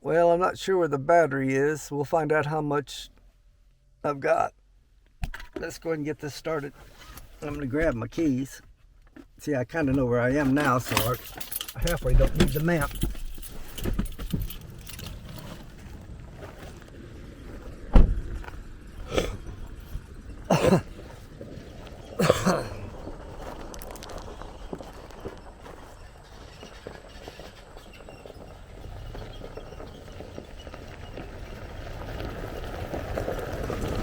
Well, I'm not sure where the battery is. We'll find out how much I've got. Let's go ahead and get this started. I'm going to grab my keys. See, I kind of know where I am now, so I halfway don't need the map.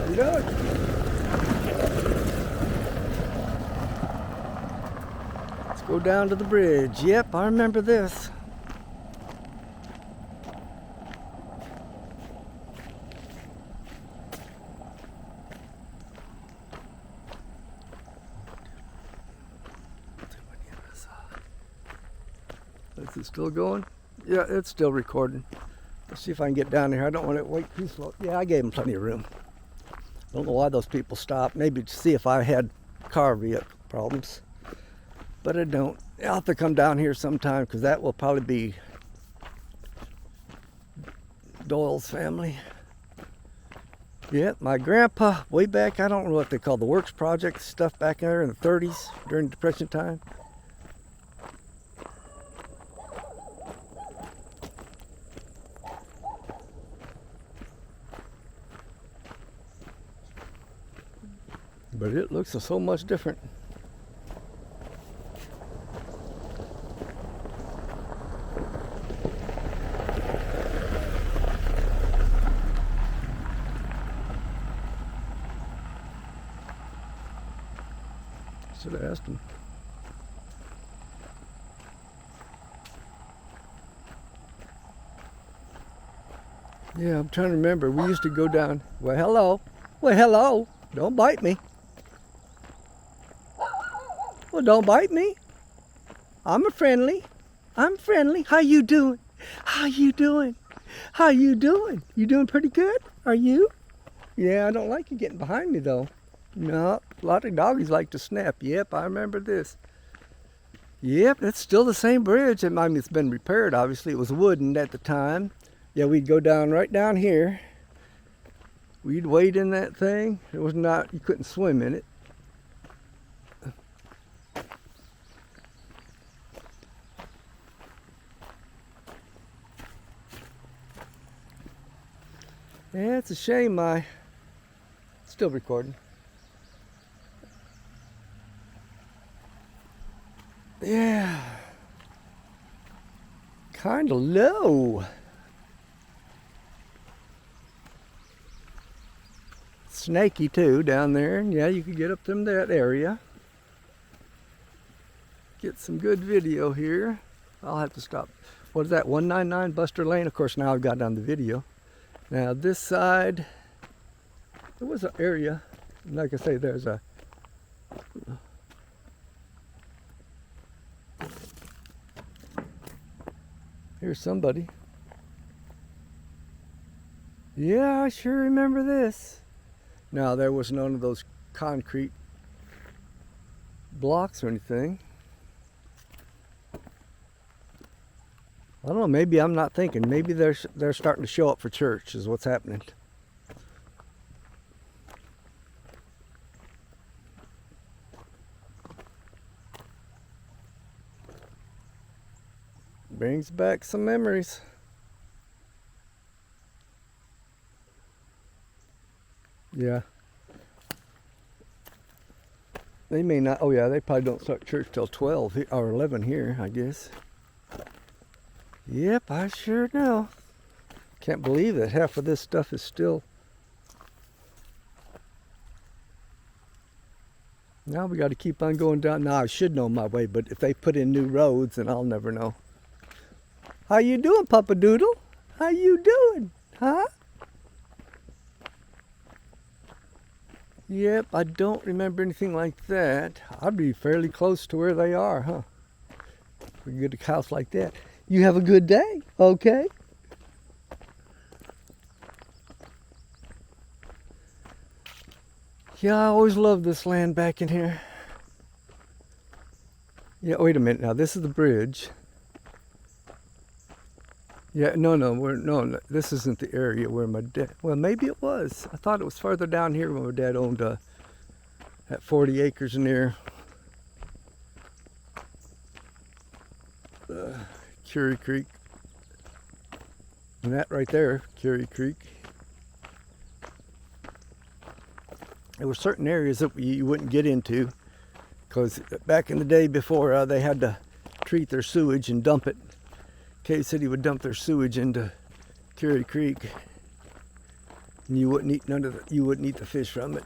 You know it. Let's go down to the bridge. Yep, I remember this. Is it still going? Yeah, it's still recording. Let's see if I can get down here. I don't want to wait too slow. Yeah, I gave them plenty of room. I don't know why those people stopped. Maybe to see if I had car vehicle problems. But I don't. I'll have to come down here sometime because that will probably be Doyle's family. Yep, my grandpa, way back, I don't know what they call the Works Project stuff back there in the 30s during Depression time. But it looks so much different. Should have asked him. Yeah, I'm trying to remember. We used to go down. Well, hello. Well, hello. Don't bite me. Well, don't bite me. I'm friendly. I'm friendly. How you doing? How you doing? How you doing? You doing pretty good? Are you? Yeah, I don't like you getting behind me though. No, a lot of doggies like to snap. Yep, I remember this. Yep, it's still the same bridge. I mean, it's been repaired, obviously. It was wooden at the time. Yeah, we'd go down right down here. We'd wade in that thing. It was not, you couldn't swim in it. Yeah, it's a shame still recording. Yeah. Kind of low. Snaky too down there. Yeah, you could get up from that area. Get some good video here. I'll have to stop. What is that, 199 Buster Lane? Of course, now I've got on the video. Now this side, there was an area, like I say, there's a, here's somebody. Yeah, I sure remember this. Now there was none of those concrete blocks or anything. I don't know, maybe I'm not thinking. Maybe they're starting to show up for church is what's happening. Brings back some memories. Yeah. They may not, oh yeah, they probably don't start church till 12 or 11 here, I guess. Yep, I sure know. Can't believe that half of this stuff is still. Now we got to keep on going down. Now I should know my way, but if they put in new roads, then I'll never know. How you doing, Papa Doodle? How you doing? Huh? Yep, I don't remember anything like that. I'd be fairly close to where they are, huh? We can get a house like that. You have a good day, okay? Yeah, I always loved this land back in here. Yeah, wait a minute now. This is the bridge. Yeah, no, this isn't the area where my dad, well, maybe it was. I thought it was farther down here when my dad owned that 40 acres near Curia Creek. And that right there, Curia Creek. There were certain areas that you wouldn't get into because back in the day before they had to treat their sewage and dump it. Cave City would dump their sewage into Curia Creek, and you wouldn't eat the fish from it.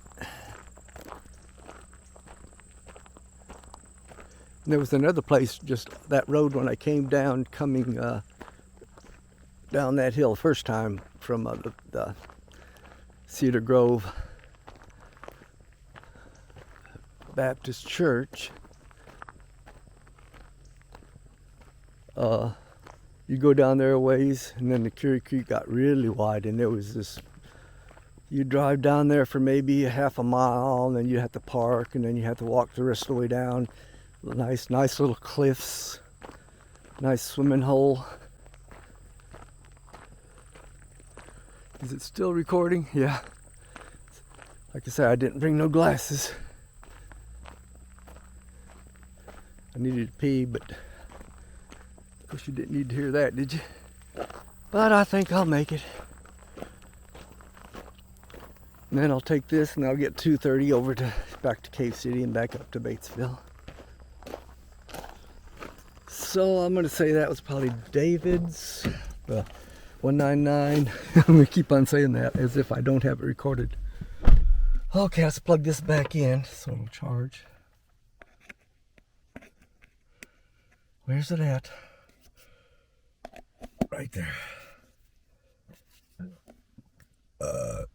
And there was another place just that road when I came down, coming down that hill first time from the Cedar Grove Baptist Church. You go down there a ways, and then the Curia Creek got really wide, and there was this. You drive down there for maybe a half a mile, and then you have to park, and then you have to walk the rest of the way down. Nice little cliffs, nice swimming hole. Is it still recording? Yeah. Like I said, I didn't bring no glasses. I needed to pee, but of course you didn't need to hear that, did you? But I think I'll make it. And then I'll take this and I'll get 230 over to back to Cave City and back up to Batesville. So I'm going to say that was probably David's 199. I'm going to keep on saying that as if I don't have it recorded. Okay, let's plug this back in so it'll charge. Where's it at? Right there.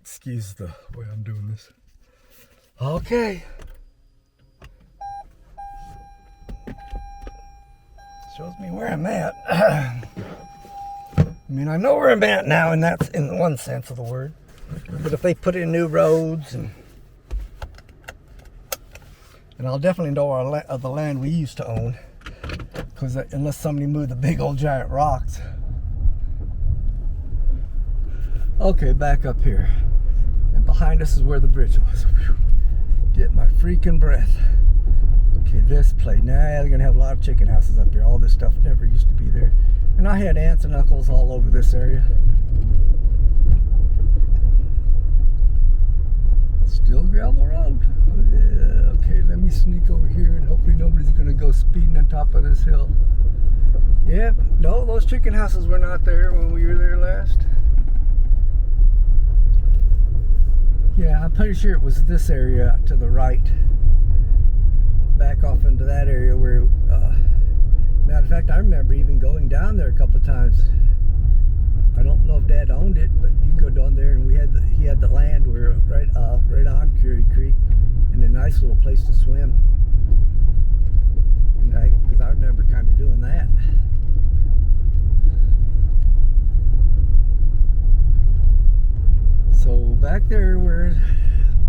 Excuse the way I'm doing this. Okay. Shows me where I'm at. I mean, I know where I'm at now, and that's in one sense of the word. But if they put in new roads, and I'll definitely know the land we used to own, because unless somebody moved the big old giant rocks. Okay, back up here, and behind us is where the bridge was. Whew. Get my freaking breath. Okay, this place. Now they're gonna have a lot of chicken houses up here. All this stuff never used to be there. And I had aunts and uncles all over this area. Still gravel road. Yeah, okay, let me sneak over here and hopefully nobody's gonna go speeding on top of this hill. Yep, no, those chicken houses were not there when we were there last. Yeah, I'm pretty sure it was this area to the right. Back off into that area where, matter of fact, I remember even going down there a couple of times. I don't know if Dad owned it, but you go down there and he had the land where right on Curia Creek, and a nice little place to swim. Because I remember kind of doing that. So back there where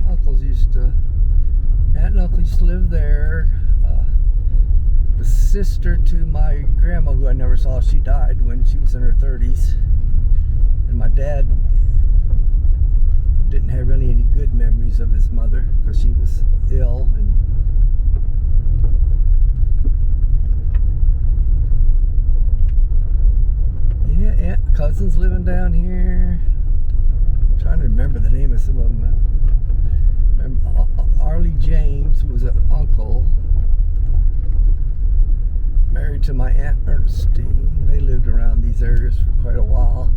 uncles used to, Aunt and Uncle used to live there. The sister to my grandma, who I never saw, she died when she was in her 30s. And my dad didn't have really any good memories of his mother because she was ill. And yeah, aunt, cousins living down here. I'm trying to remember the name of some of them. Arlie James was an uncle, married to my Aunt Ernestine. They lived around these areas for quite a while.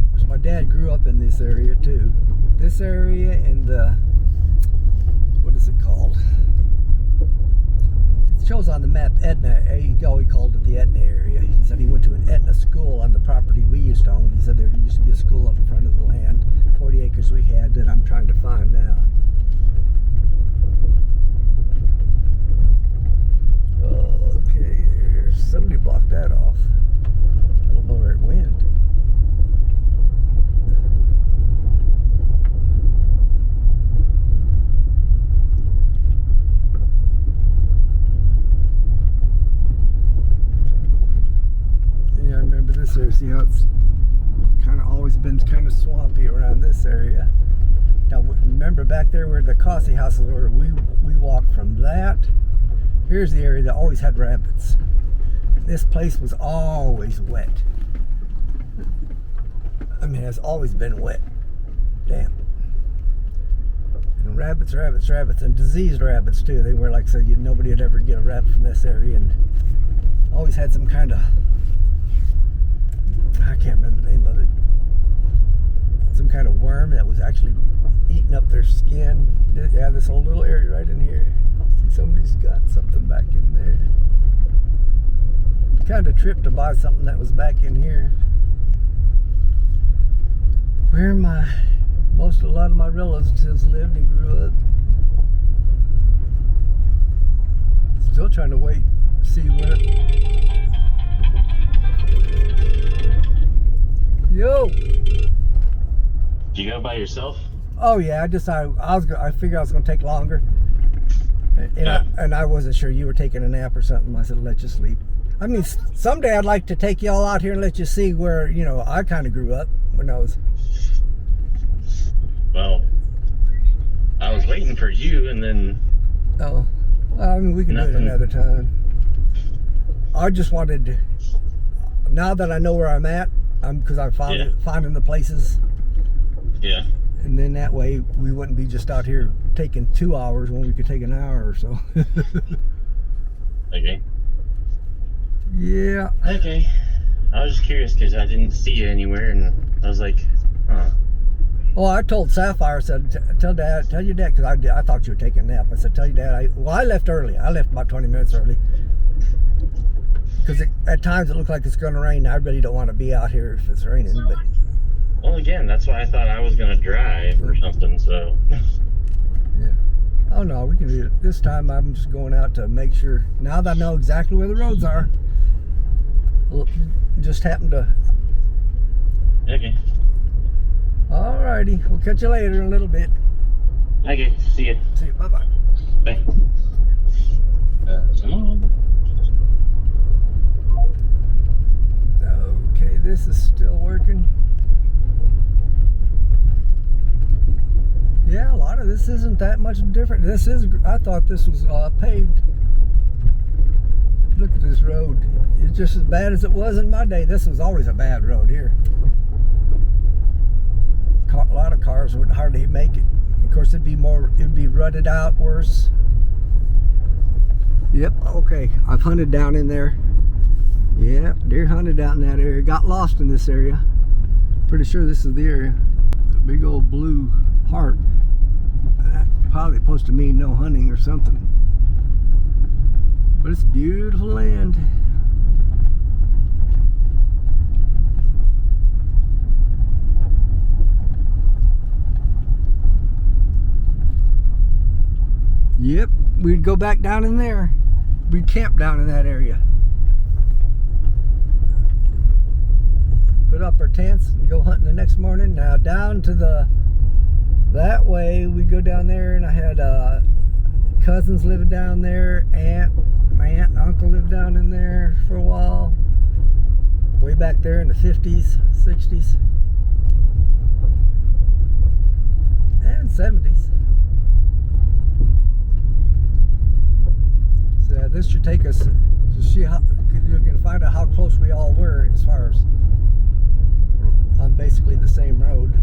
Of course, my dad grew up in this area too. This area and the, what is it called? It shows on the map Aetna. He always called it the Aetna area. He said he went to an Aetna school on the property we used to own. He said there used to be a school up in front of the land, 40 acres we had that I'm trying to find now. Okay, somebody blocked that off. I don't know where it went. Yeah, I remember this area. See how know, it's kind of always been kind of swampy around this area. Now, remember back there where the Cossey houses were, we walked from that. Here's the area that always had rabbits. And this place was always wet. I mean, it's always been wet. Damn. And rabbits, and diseased rabbits too. They were like, so nobody would ever get a rabbit from this area, and always had some kind of, I can't remember the name of it, some kind of worm that was actually eating up their skin. Yeah, this whole little area right in here. See, somebody's got something back in there. Kind of tripped to buy something that was back in here. Where a lot of my relatives lived and grew up. Still trying to wait, see when Yo! Did you go by yourself? Oh yeah, I figured I was gonna take longer. And I wasn't sure you were taking a nap or something. I said, let you sleep. I mean, someday I'd like to take y'all out here and let you see where, I kind of grew up when I was... Well, I was waiting for you, and then... Oh, well, I mean, we can do it another time. I just wanted to... Now that I know where I'm at, because I'm finding the places. Yeah. And then that way, we wouldn't be just out here taking 2 hours when we could take an hour or so. Okay. Yeah. Okay. I was just curious because I didn't see you anywhere, and I was like, huh. Well, I told Sapphire, I said, tell your dad, because I thought you were taking a nap. I said, tell your dad. I left early. I left about 20 minutes early. Because at times it looked like it's going to rain. I really don't want to be out here if it's raining. But well, again, that's why I thought I was going to drive or something, so. Yeah. Oh, no, we can do it. This time I'm just going out to make sure, now that I know exactly where the roads are, just happened to. Okay. Alrighty, we'll catch you later in a little bit. Okay, see you. See you, bye-bye. Bye. Come on. Okay, this is still working. Yeah, a lot of this isn't that much different. I thought this was paved. Look at this road. It's just as bad as it was in my day. This was always a bad road here. A lot of cars would hardly make it. Of course, it'd be rutted out worse. Yep, okay, I've hunted down in there. Yeah, deer hunted out in that area. Got lost in this area. Pretty sure this is the area. The big old blue heart. That's probably supposed to mean no hunting or something. But it's beautiful land. Yep, we'd go back down in there. We'd camp down in that area. Put up our tents and go hunting the next morning. Now down to that way, we'd go down there, and I had cousins living down there. My aunt and uncle lived down in there for a while. Way back there in the 50s, 60s, and 70s. So this should take us to see how you're going to find out how close we all were as far as on basically the same road.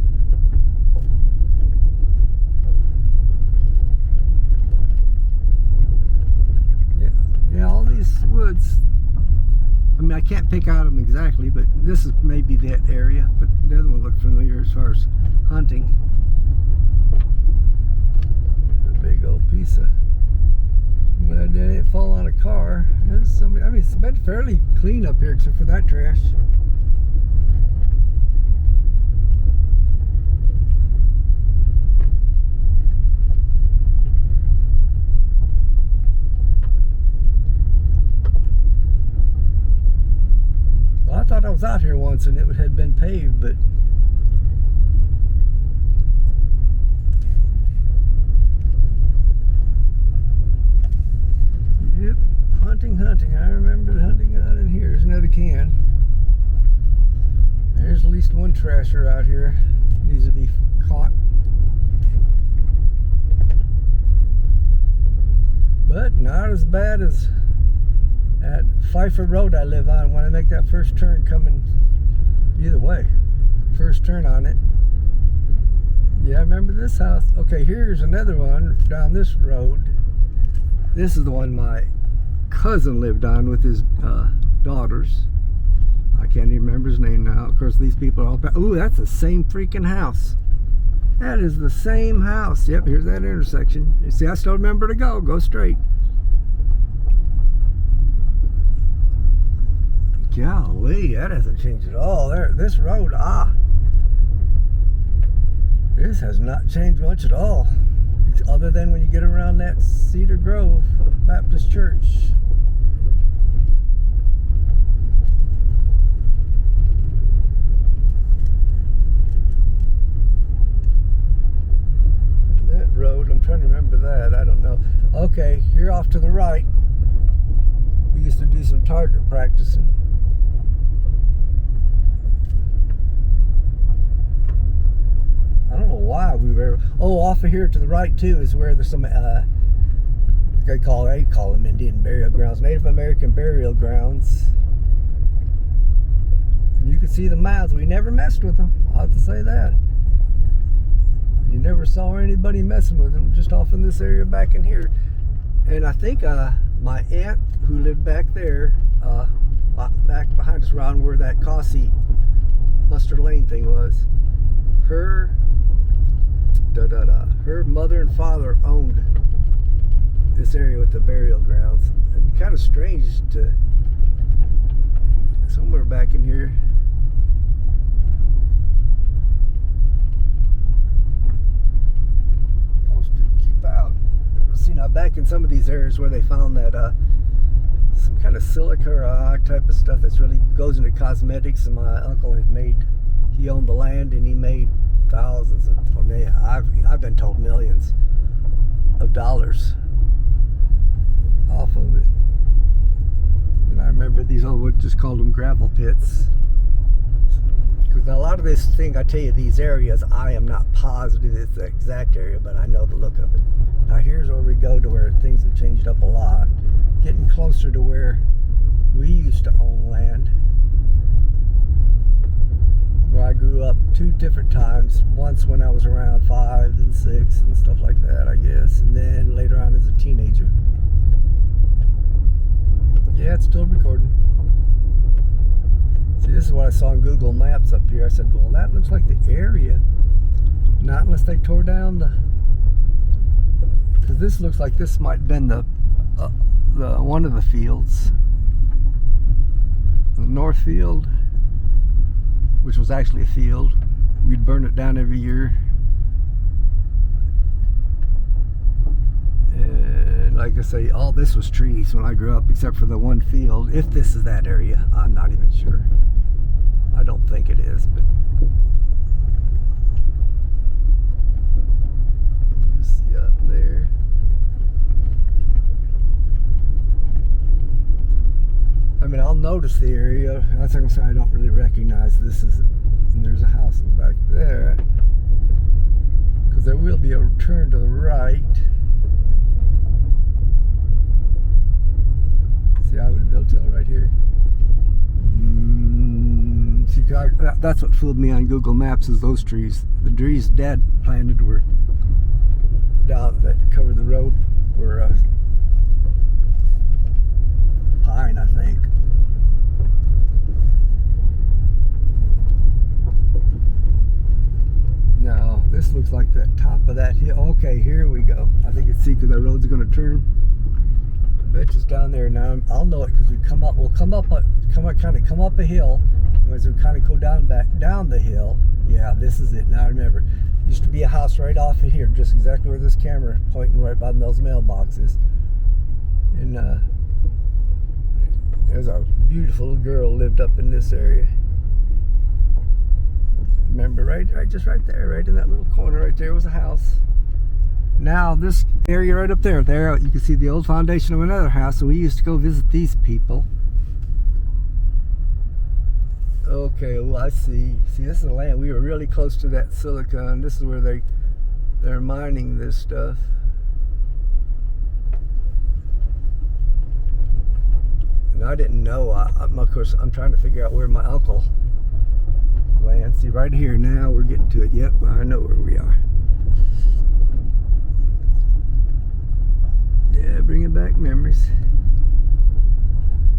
Yeah, all these woods. I mean, I can't pick out them exactly, but this is maybe that area. But the other one looked familiar as far as hunting. A big old piece of. Glad that didn't fall on a car. There's somebody. I mean, it's been fairly clean up here, except for that trash. Well, I thought I was out here once and it had been paved, but. Yep, hunting. I remember hunting out in here. There's another can. least one trasher out here needs to be caught. But not as bad as at Sulphur Road I live on when I make that first turn coming either way. First turn on it. Yeah, I remember this house. Okay, here's another one down this road. This is the one my cousin lived on with his daughters. I can't even remember his name now. Of course, these people are all... Ooh, that's the same freaking house. That is the same house. Yep, here's that intersection. You see, I still remember to go straight. Golly, that hasn't changed at all. There, this road, this has not changed much at all. Other than when you get around that Cedar Grove Baptist Church. That road, I'm trying to remember that. I don't know. Okay, here off to the right, we used to do some target practicing. I don't know why we were... Oh, off of here to the right too is where there's some they call them Indian burial grounds, Native American burial grounds. And you can see the mounds. We never messed with them. I'll have to say that. You never saw anybody messing with them, just off in this area back in here. And I think my aunt who lived back there, back behind us around where that Cossie Buster Lane thing was, her mother and father owned this area with the burial grounds. It'd be kind of strange to somewhere back in here. Supposed to keep out. See, now back in some of these areas where they found that some kind of silica or type of stuff that's really goes into cosmetics, and my uncle had he owned the land and he made thousands of, I mean, I've been told millions of dollars off of it. And I remember these old, just called them gravel pits. Because a lot of this thing, I tell you, these areas, I am not positive it's the exact area, but I know the look of it. Now here's where we go to where things have changed up a lot. Getting closer to where we used to own land. Where I grew up 2 different times. Once when I was around 5 and 6 and stuff like that, I guess. And then later on as a teenager. Yeah, it's still recording. See, this is what I saw on Google Maps up here. I said, well, that looks like the area. Not unless they tore down the... Because this looks like this might have been the one of the fields. The north field, which was actually a field. We'd burn it down every year. And like I say, all this was trees when I grew up, except for the one field. If this is that area, I'm not even sure. I don't think it is, but just see up there. I mean, I'll notice the area. That's like I'm saying, I don't really recognize this is, and there's a house back there. Because there will be a turn to the right. See, I would be able to tell right here. See, that's what fooled me on Google Maps, is those trees. The trees Dad planted were down that covered the road were pine, I think. No, this looks like the top of that hill. Okay, here we go. I think it's because that road's going to turn. I bet it's down there now. I'll know it because we'll come up a hill. And as we kind of go down the hill. Yeah, this is it. Now I remember. Used to be a house right off of here, just exactly where this camera pointing right by those mailboxes. And there's a beautiful girl lived up in this area. Remember, just right there, right in that little corner right there was a house. Now this area right up there, you can see the old foundation of another house, and we used to go visit these people. Okay, well, I see. See, this is the land. We were really close to that silicon. This is where they're mining this stuff. And I didn't know. Of course, I'm trying to figure out where my uncle lands. See, right here now, we're getting to it. Yep, I know where we are. Yeah, bringing back memories.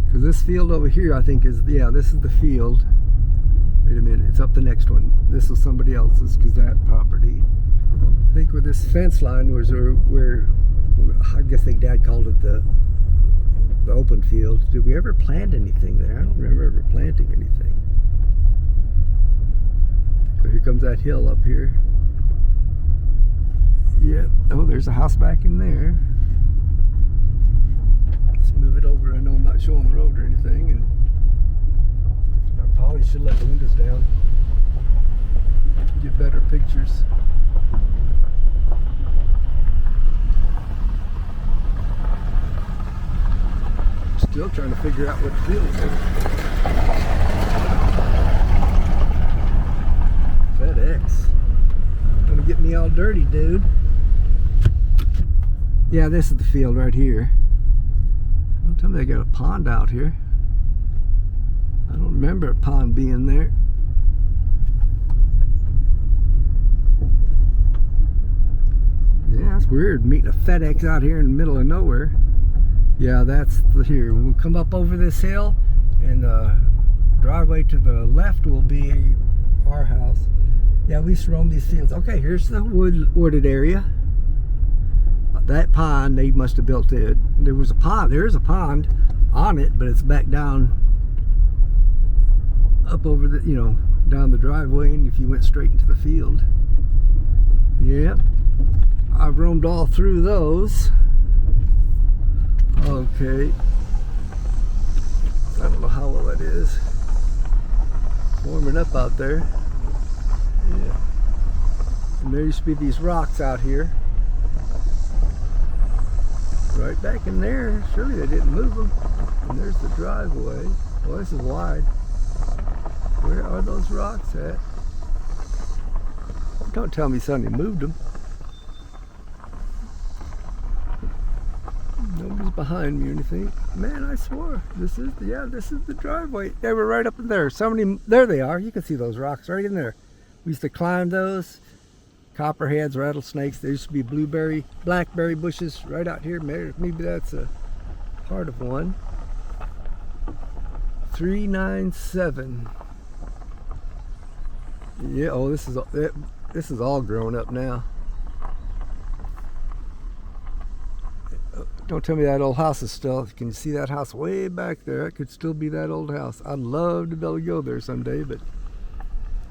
Because this field over here, I think is, yeah, this is the field. Wait a minute, it's up the next one. This was somebody else's, because that property. I think where this fence line was, where I guess Dad called it the open field. Did we ever plant anything there? I don't remember ever planting anything. So here comes that hill up here. Yep. Oh, there's a house back in there. Let's move it over. I know I'm not showing the road or anything, and I probably should let the windows down. Get better pictures. Still trying to figure out what the field is. FedEx. Gonna get me all dirty, dude. Yeah, this is the field right here. Don't tell me they got a pond out here. I don't remember a pond being there. Yeah, it's weird meeting a FedEx out here in the middle of nowhere. Yeah, that's here. We'll come up over this hill, and the driveway to the left will be our house. Yeah, we used to roam these fields. Okay, here's the wooded area. That pond, they must have built it. There was a pond. There is a pond on it, but it's back down, up over the, down the driveway, and if you went straight into the field. Yep, I've roamed all through those. Okay. I don't know how well it is. Warming up out there. Yeah. And there used to be these rocks out here. Right back in there. Surely they didn't move them. And there's the driveway. Well, this is wide. Where are those rocks at? Don't tell me somebody moved them. Nobody's behind me or anything. Man, I swore. This is the driveway. They were right up in there. There they are. You can see those rocks right in there. We used to climb those. Copperheads, rattlesnakes. There used to be blackberry bushes right out here. Maybe that's a part of one. 397. Yeah, oh, this is all grown up now. Don't tell me that old house is still. Can you see that house way back there? It could still be that old house. I'd love to be able to go there someday, but.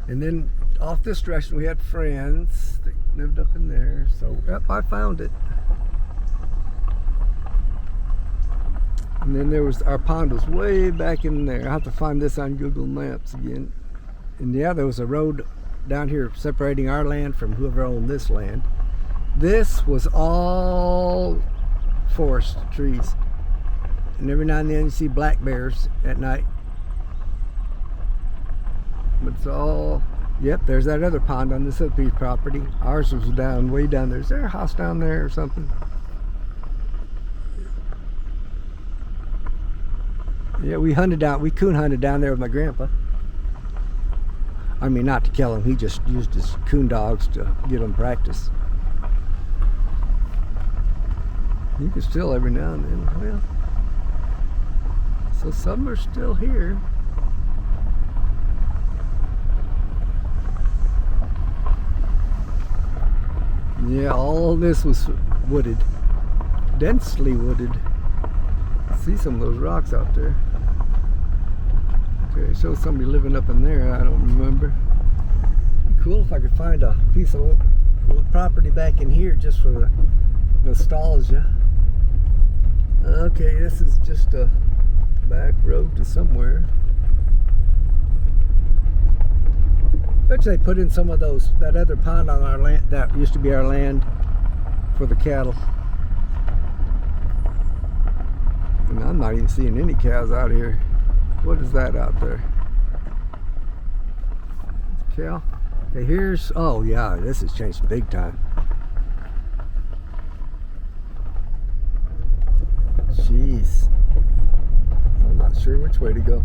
And then off this direction we had friends that lived up in there. So, yep, I found it. And then our pond was way back in there. I have to find this on Google Maps again. And yeah, there was a road down here separating our land from whoever owned this land. This was all forest trees, and every now and then you see black bears at night, but it's all, yep, there's that other pond on this other piece of property. Ours was way down there. Is there a house down there or something? Yeah, we coon hunted down there with my grandpa. I mean, not to kill him, he just used his coon dogs to get them practice. You can still every now and then. Well, so some are still here. Yeah, all this was wooded, densely wooded. See some of those rocks out there. Okay, it shows somebody living up in there. I don't remember. It'd be cool if I could find a piece of old property back in here just for the nostalgia. Okay, this is just a back road to somewhere. Bet you they put in some of that other pond on our land that used to be our land for the cattle. And I'm not even seeing any cows out here. What is that out there? Yeah. Okay, here's, oh yeah, this has changed big time. Jeez. I'm not sure which way to go.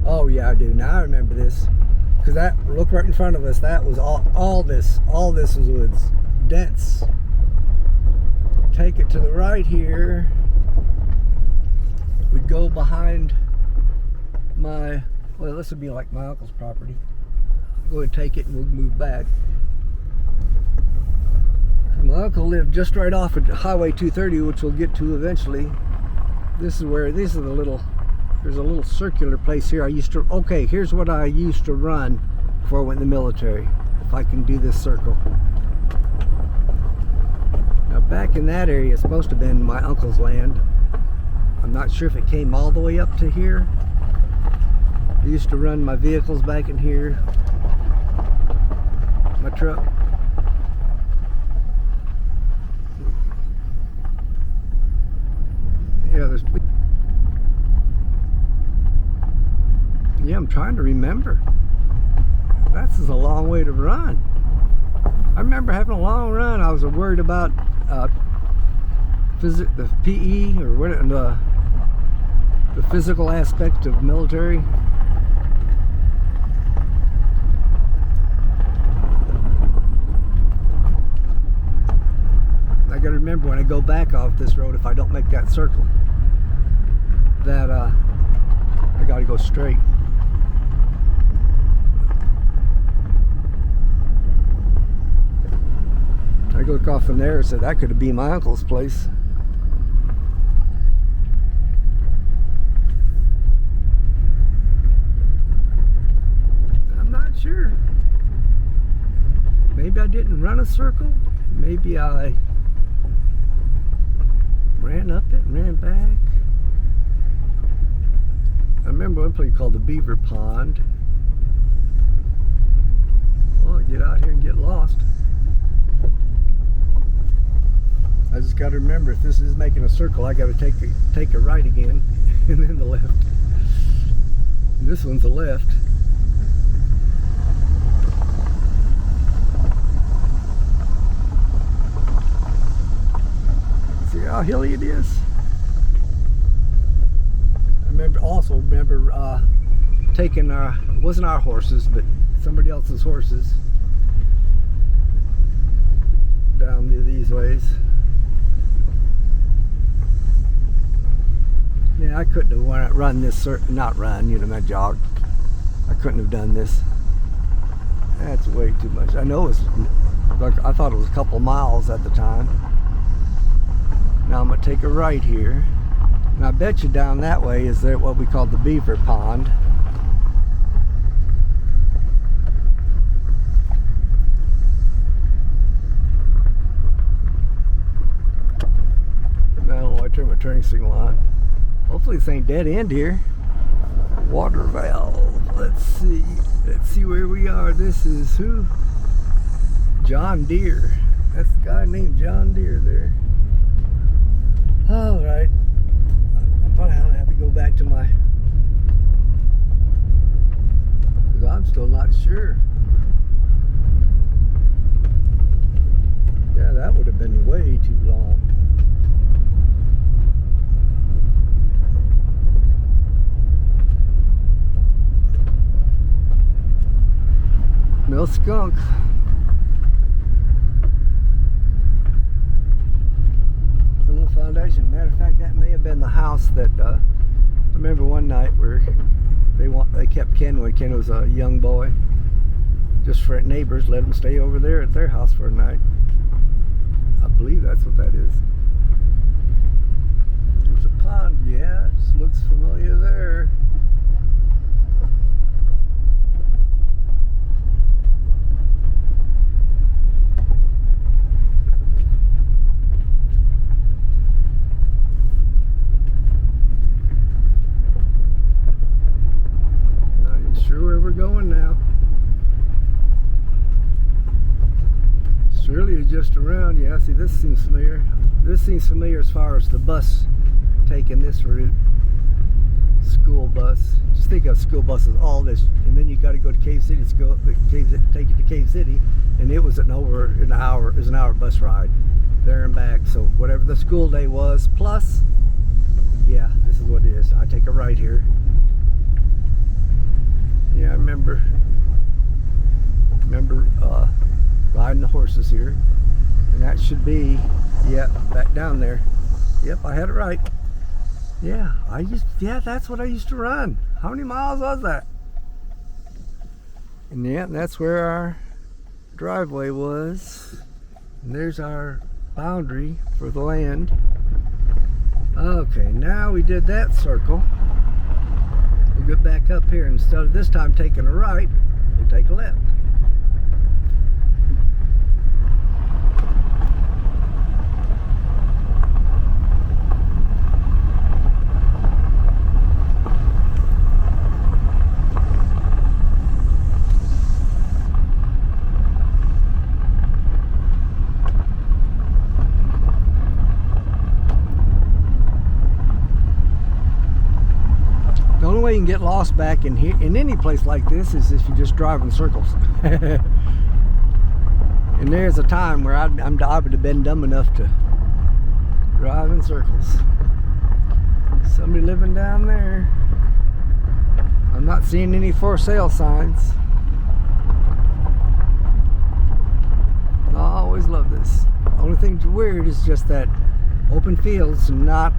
Oh yeah, I do. Now I remember this. Because that, look right in front of us, that was all this was woods. Dense. Take it to the right here. We'd go behind my, well, this would be like my uncle's property. I'll go and take it and we'll move back. My uncle lived just right off of Highway 230, which we'll get to eventually. This is where, these are the little, there's a little circular place here. I used to, okay, here's what I used to run before I went in the military. If I can do this circle. Now back in that area, it's supposed to have been my uncle's land. I'm not sure if it came all the way up to here. I used to run my vehicles back in here. My truck. Yeah, there's... Yeah, I'm trying to remember. That's a long way to run. I remember having a long run. I was worried about the PE or what, the physical aspect of military. I gotta remember when I go back off this road, if I don't make that circle, that I gotta go straight. I go off from there and said that could be my uncle's place. I'm not sure. Maybe I didn't run a circle. Maybe I ran up it and ran back. I remember one place called the Beaver Pond. Oh, get out here and get lost. I just got to remember, if this is making a circle, I got to take a right again, and then the left. And this one's the left. See how hilly it is. I remember taking our, it wasn't our horses, but somebody else's horses down these ways. Yeah, I couldn't have run this, not run, you know, I jogged. I couldn't have done this. That's way too much. I know it's, like, I thought it was a couple miles at the time. Now I'm gonna take a right here. And I bet you down that way is there what we call the Beaver Pond. Now I turn my turning signal on. Hopefully this ain't dead end here. Water valve. Let's see. Let's see where we are. This is who? John Deere. That's the guy named John Deere there. Alright. I'm probably gonna have to go back to my, because I'm still not sure. Yeah, that would have been way too long. No skunk. Little foundation. Matter of fact, that may have been the house that I remember one night where they kept Ken when Ken was a young boy. Just for neighbors, let him stay over there at their house for a night. I believe that's what that is. There's a pond. Yeah, it looks familiar there. Going now. Surely it's just around. Yeah, see, this seems familiar. This seems familiar as far as the bus taking this route. school bus. Just think of school buses, all this, and then you got to go to Cave City. Take it to Cave City, and it was an hour. It was an hour bus ride there and back. So whatever the school day was, plus, yeah, this is what it is. I take a right here. Yeah, I remember riding the horses here, and that should be, yeah, back down there. Yep, I had it right. Yeah, that's what I used to run. How many miles was that? And yeah, that's where our driveway was. And there's our boundary for the land. Okay, now we did that circle. We'll get back up here. Instead of this time taking a right, we'll take a left. The only way you can get lost back in here, in any place like this, is if you just drive in circles. And there's a time where I would have been dumb enough to drive in circles. Somebody living down there. I'm not seeing any for sale signs. I always love this. The only thing weird is just that open fields, not.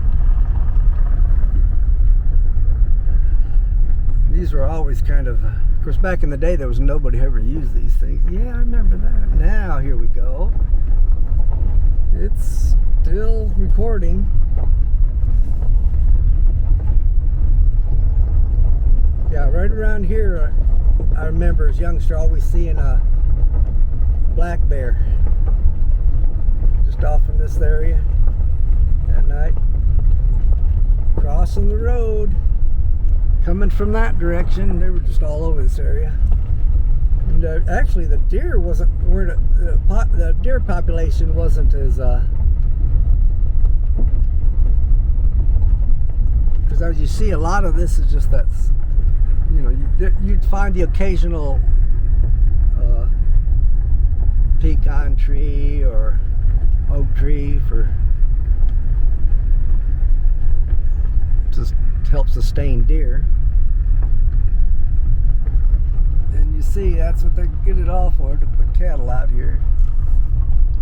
These were always kind of course, back in the day, there was nobody who ever used these things. Yeah, I remember that. Now, here we go. It's still recording. Yeah, right around here, I remember as a youngster always seeing a black bear just off from this area at night, crossing the road. Coming from that direction, they were just all over this area. And actually, the deer wasn't where the deer population wasn't as because as you see, a lot of this is just that, you know, you'd find the occasional pecan tree or oak tree for just help sustain deer. And you see, that's what they get it all for, to put cattle out here.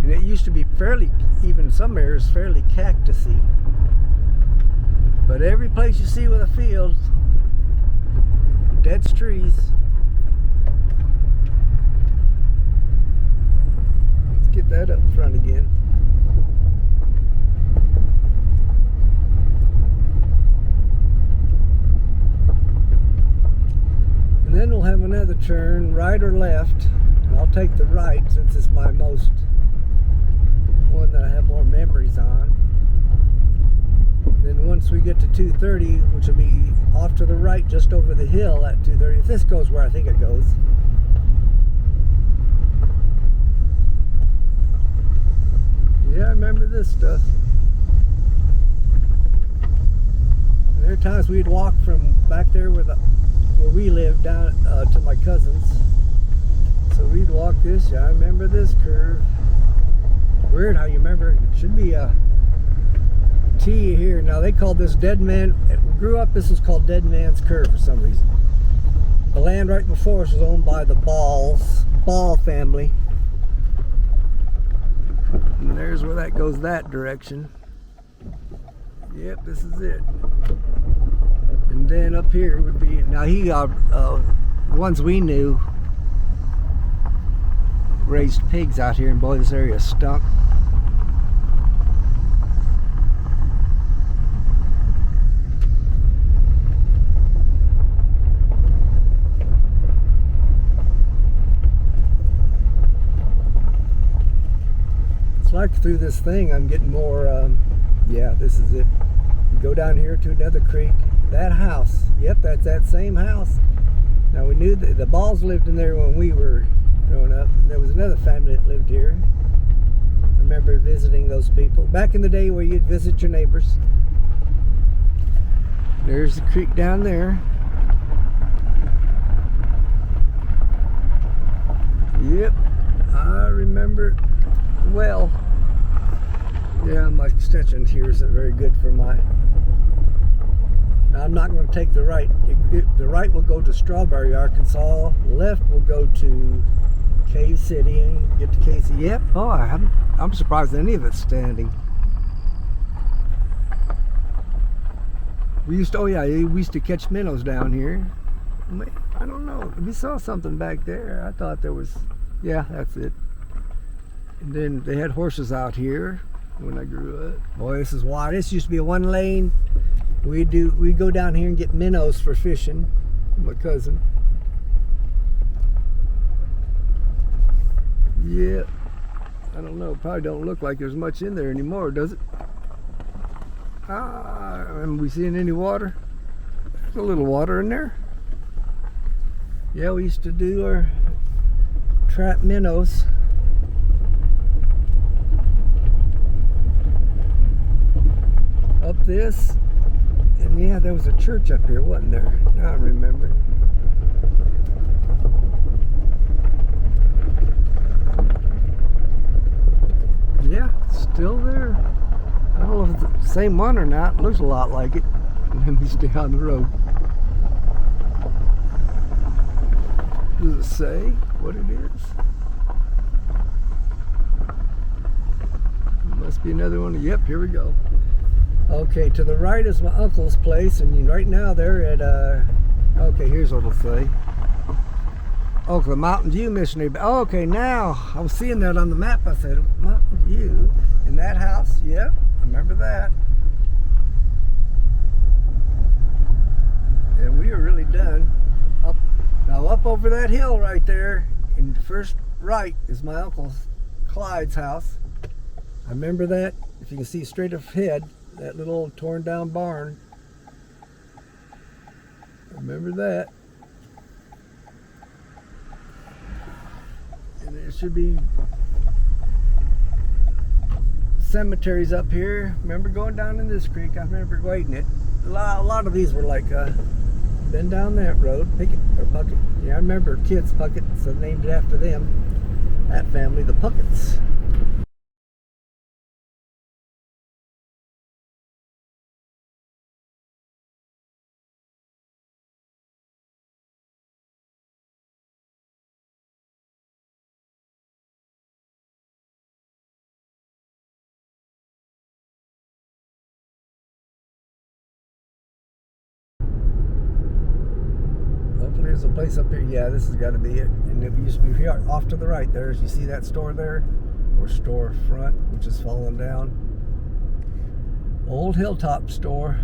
And it used to be fairly, even some areas, fairly cactusy. But every place you see with a field, dead trees. Let's get that up front again. And then we'll have another turn, right or left. And I'll take the right since it's my most one that I have more memories on. Then once we get to 230, which will be off to the right just over the hill at 230, if this goes where I think it goes. Yeah, I remember this stuff. And there are times we'd walk from back there where we lived down to my cousin's. So we'd walk this. Yeah, I remember this curve. Weird how you remember. It should be a T here. Now they called this Dead Man. We grew up, this was called Dead Man's Curve for some reason. The land right before us was owned by the Ball family. And there's where that goes that direction. Yep, this is it. And then up here would be, now the ones we knew raised pigs out here, and boy, this area stunk. It's like through this thing I'm getting more, yeah, this is it. You go down here to another creek. That house, yep, that's that same house. Now we knew that the Balls lived in there when we were growing up. There was another family that lived here. I remember visiting those people. Back in the day where you'd visit your neighbors. There's the creek down there. Yep, I remember it well. Yeah, my extension here isn't very good for my... Now, I'm not going to take the right. The right will go to Strawberry, Arkansas. Left will go to Cave City and get to Casey. Yep. Oh, I'm surprised any of it's standing. We used to catch minnows down here. I don't know. We saw something back there. I thought there was... Yeah, that's it. And then they had horses out here when I grew up. Boy, this is wide. This used to be a one lane. We go down here and get minnows for fishing. My cousin. Yeah. I don't know. Probably don't look like there's much in there anymore, does it? Am we seeing any water? There's a little water in there. Yeah, we used to do our trap minnows. Up this. And yeah, there was a church up here, wasn't there? Now I remember. Yeah, it's still there. I don't know if it's the same one or not. It looks a lot like it. Let me stay on the road. Does it say what it is? It must be another one. Yep, here we go. Okay, to the right is my uncle's place, and right now they're at, okay, here's what it'll say. Oh, the Mountain View Missionary. Oh, okay, now, I was seeing that on the map. I said, Mountain View, in that house, yep, I remember that. And we are really done. Now up over that hill right there, in the first right, is my Uncle Clyde's house. I remember that. If you can see straight ahead, that little torn down barn. I remember that. And there should be cemeteries up here. Remember going down in this creek? I remember wading it. A lot of these were like been down that road, Pickett or Puckett. Yeah, I remember kids Puckett, so named it after them. That family, the Pucketts. There's a place up here. Yeah, this has got to be it. And it used to be here off to the right there. You see that store there? Or store front, which is falling down. Old Hilltop store.